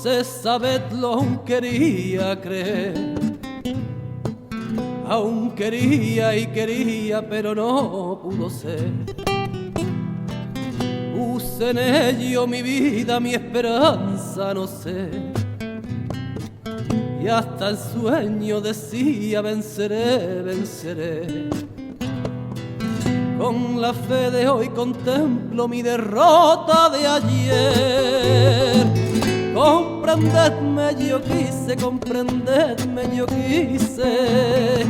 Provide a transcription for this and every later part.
entonces sabedlo, aún quería creer. Aún quería y quería, pero no pudo ser. Puse en ello mi vida, mi esperanza, no sé. Y hasta el sueño decía venceré, venceré. Con la fe de hoy contemplo mi derrota de ayer. Comprendedme, yo quise, comprendedme, yo quise,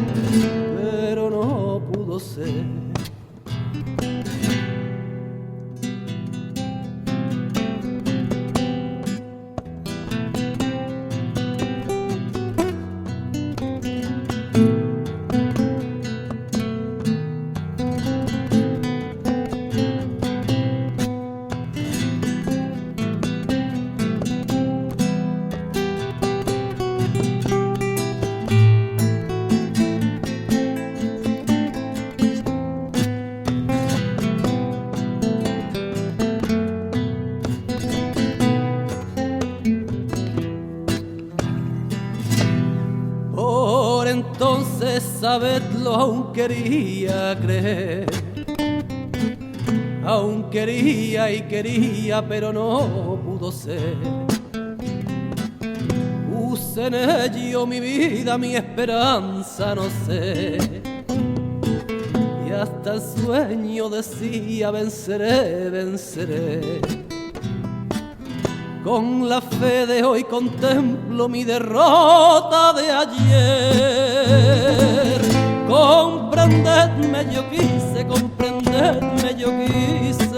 pero no pudo ser. Entonces sabedlo, aún quería creer. Aún quería y quería, pero no pudo ser. Puse en ello mi vida, mi esperanza, no sé. Y hasta el sueño decía venceré, venceré. Con la fe de hoy contemplo mi derrota de ayer. Comprendedme, yo quise, comprendedme, yo quise,